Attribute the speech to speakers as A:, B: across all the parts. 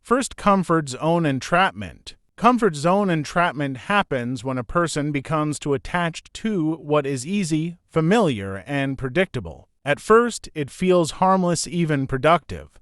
A: First, comfort zone entrapment. Comfort zone entrapment happens when a person becomes too attached to what is easy, familiar, and predictable. At first, it feels harmless, even productive.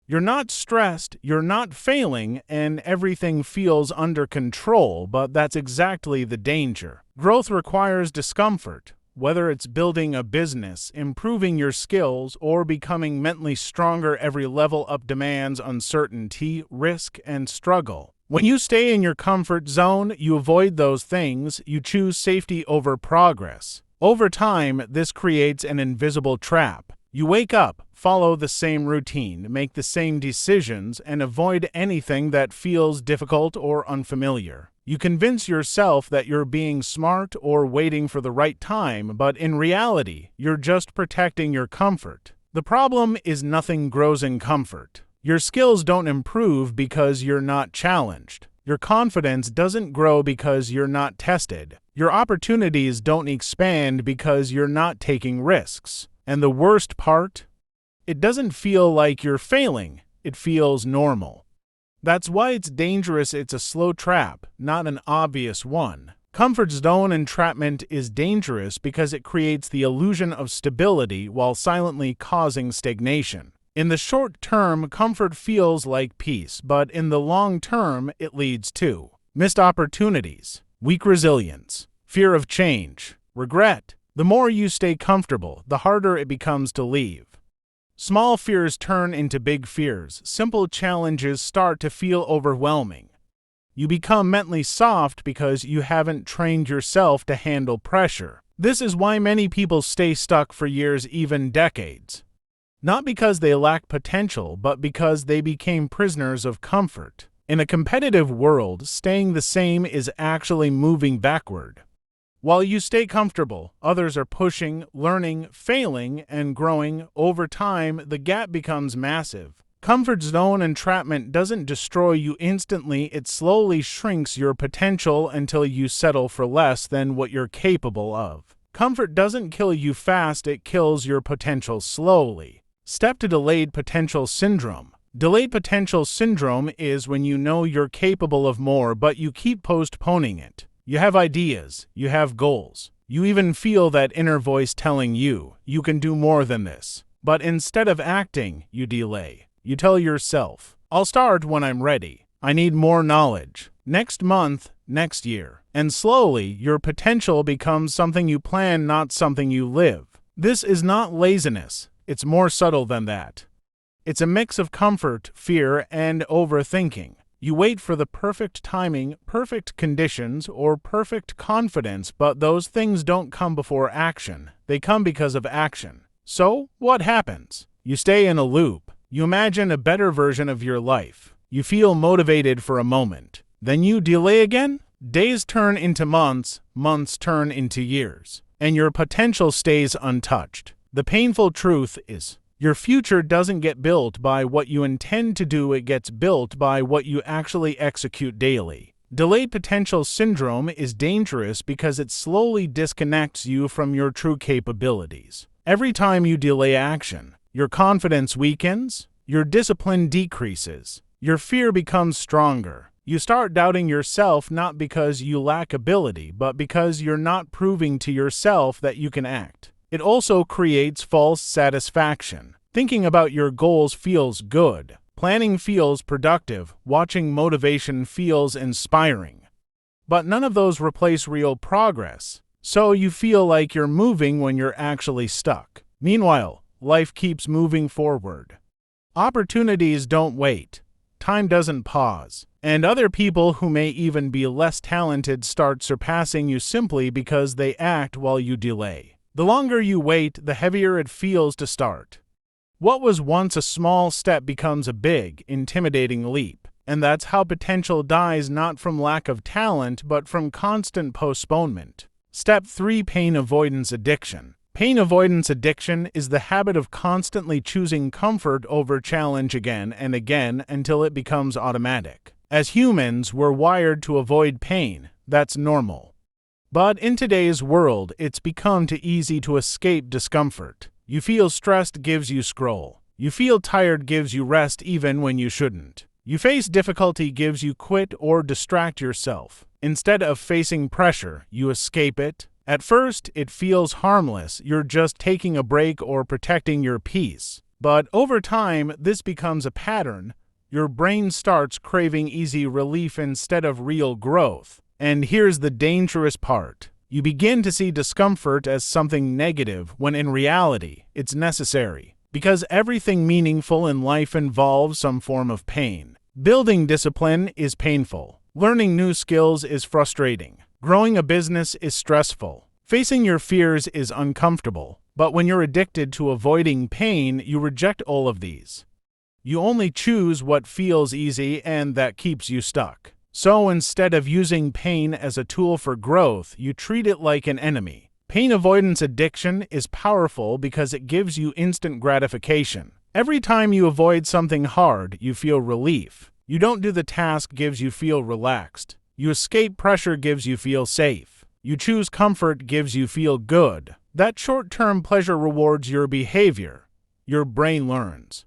A: You're not stressed, you're not failing, and everything feels under control, but that's exactly the danger. Growth requires discomfort. Whether it's building a business, improving your skills, or becoming mentally stronger, every level up demands uncertainty, risk, and struggle. When you stay in your comfort zone, you avoid those things, you choose safety over progress. Over time, this creates an invisible trap. You wake up, follow the same routine, make the same decisions, and avoid anything that feels difficult or unfamiliar. You convince yourself that you're being smart or waiting for the right time, but in reality, you're just protecting your comfort. The problem is nothing grows in comfort. Your skills don't improve because you're not challenged. Your confidence doesn't grow because you're not tested. Your opportunities don't expand because you're not taking risks. And the worst part? It doesn't feel like you're failing. It feels normal. That's why it's dangerous. It's a slow trap, not an obvious one. Comfort zone entrapment is dangerous because it creates the illusion of stability while silently causing stagnation. In the short term, comfort feels like peace, but in the long term, it leads to missed opportunities, weak resilience, fear of change, regret. The more you stay comfortable, the harder it becomes to leave. Small fears turn into big fears. Simple challenges start to feel overwhelming. You become mentally soft because you haven't trained yourself to handle pressure. This is why many people stay stuck for years, even decades. Not because they lack potential, but because they became prisoners of comfort. In a competitive world, staying the same is actually moving backward. While you stay comfortable, others are pushing, learning, failing, and growing. Over time, the gap becomes massive. Comfort zone entrapment doesn't destroy you instantly, it slowly shrinks your potential until you settle for less than what you're capable of. Comfort doesn't kill you fast, it kills your potential slowly. Step to delayed potential syndrome. Delayed potential syndrome is when you know you're capable of more, but you keep postponing it. You have ideas, you have goals, you even feel that inner voice telling you, you can do more than this. But instead of acting, you delay. You tell yourself, I'll start when I'm ready. I need more knowledge. Next month, next year. And slowly, your potential becomes something you plan, not something you live. This is not laziness. It's more subtle than that. It's a mix of comfort, fear, and overthinking. You wait for the perfect timing, perfect conditions, or perfect confidence, but those things don't come before action. They come because of action. So, what happens? You stay in a loop. You imagine a better version of your life. You feel motivated for a moment. Then you delay again? Days turn into months, months turn into years, and your potential stays untouched. The painful truth is, your future doesn't get built by what you intend to do, it gets built by what you actually execute daily. Delayed potential syndrome is dangerous because it slowly disconnects you from your true capabilities. Every time you delay action, your confidence weakens, your discipline decreases, your fear becomes stronger. You start doubting yourself not because you lack ability, but because you're not proving to yourself that you can act. It also creates false satisfaction. Thinking about your goals feels good. Planning feels productive. Watching motivation feels inspiring. But none of those replace real progress. So you feel like you're moving when you're actually stuck. Meanwhile, life keeps moving forward. Opportunities don't wait. Time doesn't pause. And other people who may even be less talented start surpassing you simply because they act while you delay. The longer you wait, the heavier it feels to start. What was once a small step becomes a big, intimidating leap. And that's how potential dies, not from lack of talent, but from constant postponement. Step 3: Pain avoidance addiction. Pain avoidance addiction is the habit of constantly choosing comfort over challenge again and again until it becomes automatic. As humans, we're wired to avoid pain. That's normal. But in today's world, it's become too easy to escape discomfort. You feel stressed, gives you scroll. You feel tired, gives you rest even when you shouldn't. You face difficulty gives you quit or distract yourself. Instead of facing pressure, you escape it. At first, it feels harmless. You're just taking a break or protecting your peace. But over time, this becomes a pattern. Your brain starts craving easy relief instead of real growth. And here's the dangerous part. You begin to see discomfort as something negative when in reality, it's necessary. Because everything meaningful in life involves some form of pain. Building discipline is painful. Learning new skills is frustrating. Growing a business is stressful. Facing your fears is uncomfortable. But when you're addicted to avoiding pain, you reject all of these. You only choose what feels easy and that keeps you stuck. So instead of using pain as a tool for growth, you treat it like an enemy. Pain avoidance addiction is powerful because it gives you instant gratification. Every time you avoid something hard, you feel relief. You don't do the task gives you feel relaxed. You escape pressure gives you feel safe. You choose comfort gives you feel good. That short-term pleasure rewards your behavior. Your brain learns,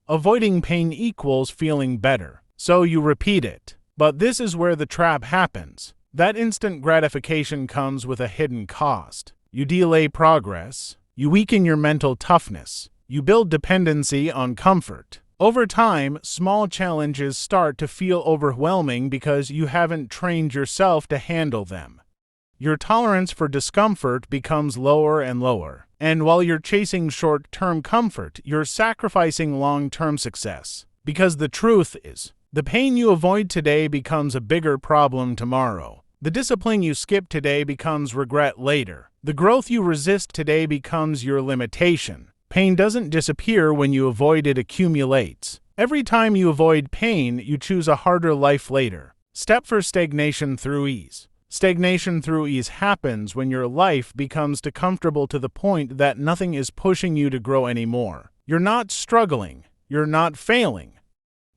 A: avoiding pain equals feeling better. So you repeat it. But this is where the trap happens. That instant gratification comes with a hidden cost. You delay progress. You weaken your mental toughness. You build dependency on comfort. Over time, small challenges start to feel overwhelming because you haven't trained yourself to handle them. Your tolerance for discomfort becomes lower and lower. And while you're chasing short-term comfort, you're sacrificing long-term success. Because the truth is, the pain you avoid today becomes a bigger problem tomorrow. The discipline you skip today becomes regret later. The growth you resist today becomes your limitation. Pain doesn't disappear when you avoid it accumulates. Every time you avoid pain, you choose a harder life later. Step for stagnation through ease. Stagnation through ease happens when your life becomes too comfortable to the point that nothing is pushing you to grow anymore. You're not struggling. You're not failing.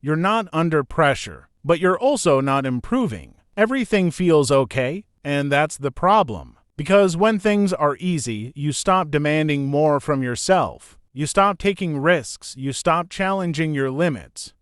A: You're not under pressure, but you're also not improving. Everything feels okay, and that's the problem. Because when things are easy, you stop demanding more from yourself. You stop taking risks. You stop challenging your limits.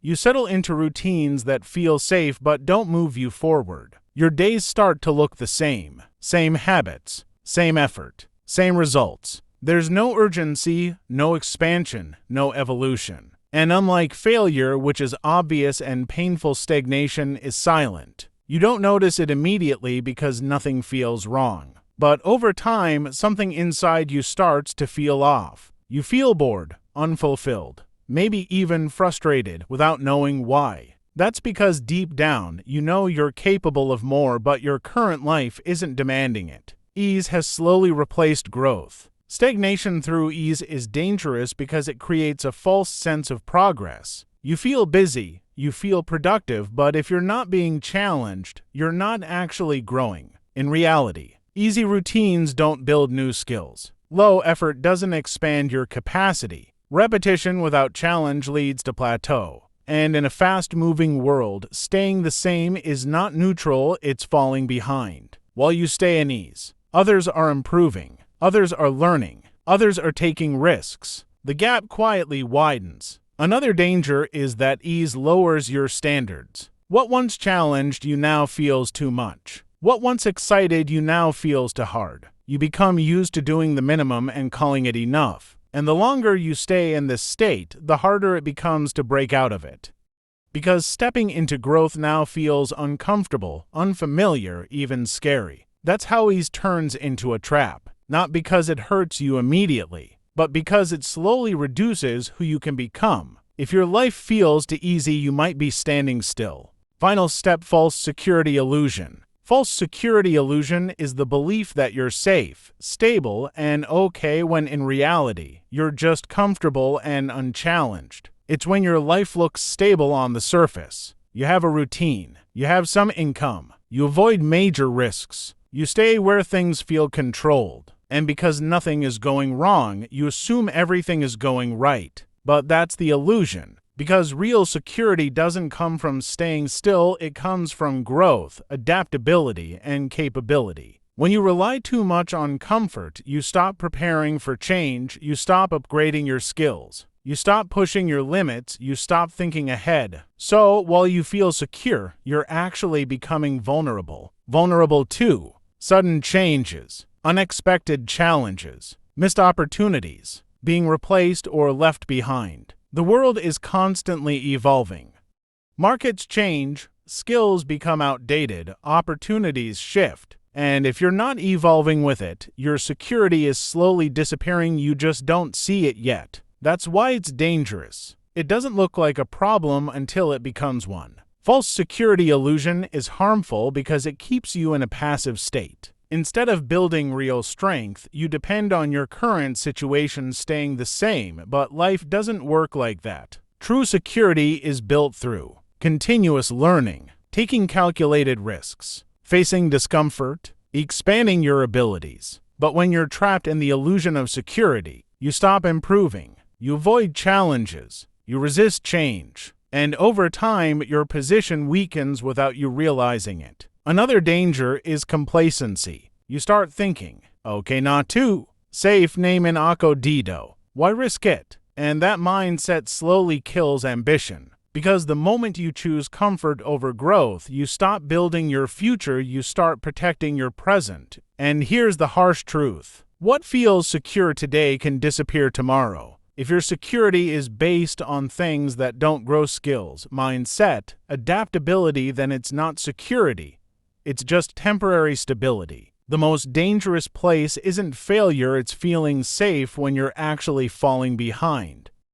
A: You settle into routines that feel safe but don't move you forward. Your days start to look the same. Same habits, same effort, same results. There's no urgency, no expansion, no evolution. And unlike failure, which is obvious and painful, stagnation is silent. You don't notice it immediately because nothing feels wrong. But over time, something inside you starts to feel off. You feel bored, unfulfilled, maybe even frustrated without knowing why. That's because deep down, you know you're capable of more, but your current life isn't demanding it. Ease has slowly replaced growth. Stagnation through ease is dangerous because it creates a false sense of progress. You feel busy, you feel productive, but if you're not being challenged, you're not actually growing. In reality, easy routines don't build new skills. Low effort doesn't expand your capacity. Repetition without challenge leads to plateau. And in a fast-moving world, staying the same is not neutral, it's falling behind. While you stay in ease, others are improving. Others are learning. Others are taking risks. The gap quietly widens. Another danger is that ease lowers your standards. What once challenged you now feels too much. What once excited you now feels too hard. You become used to doing the minimum and calling it enough. And the longer you stay in this state, the harder it becomes to break out of it. Because stepping into growth now feels uncomfortable, unfamiliar, even scary. That's how ease turns into a trap. Not because it hurts you immediately, but because it slowly reduces who you can become. If your life feels too easy, you might be standing still. Final step: false security illusion. False security illusion is the belief that you're safe, stable, and okay when in reality, you're just comfortable and unchallenged. It's when your life looks stable on the surface. You have a routine. You have some income. You avoid major risks. You stay where things feel controlled. And because nothing is going wrong, you assume everything is going right. But that's the illusion. Because real security doesn't come from staying still, it comes from growth, adaptability, and capability. When you rely too much on comfort, you stop preparing for change, you stop upgrading your skills. You stop pushing your limits, you stop thinking ahead. So, while you feel secure, you're actually becoming vulnerable. Vulnerable to sudden changes, unexpected challenges, missed opportunities, being replaced or left behind. The world is constantly evolving. Markets change, skills become outdated, opportunities shift. And if you're not evolving with it, your security is slowly disappearing, you just don't see it yet. That's why it's dangerous. It doesn't look like a problem until it becomes one. False security illusion is harmful because it keeps you in a passive state. Instead of building real strength, you depend on your current situation staying the same, but life doesn't work like that. True security is built through continuous learning, taking calculated risks, facing discomfort, expanding your abilities. But when you're trapped in the illusion of security, you stop improving, you avoid challenges, you resist change, and over time your position weakens without you realizing it. Another danger is complacency. You start thinking, okay, not too safe, name in Dido. Why risk it? And that mindset slowly kills ambition. Because the moment you choose comfort over growth, you stop building your future, you start protecting your present. And here's the harsh truth. What feels secure today can disappear tomorrow. If your security is based on things that don't grow skills, mindset, adaptability, then it's not security. It's just temporary stability. The most dangerous place isn't failure, it's feeling safe when you're actually falling behind.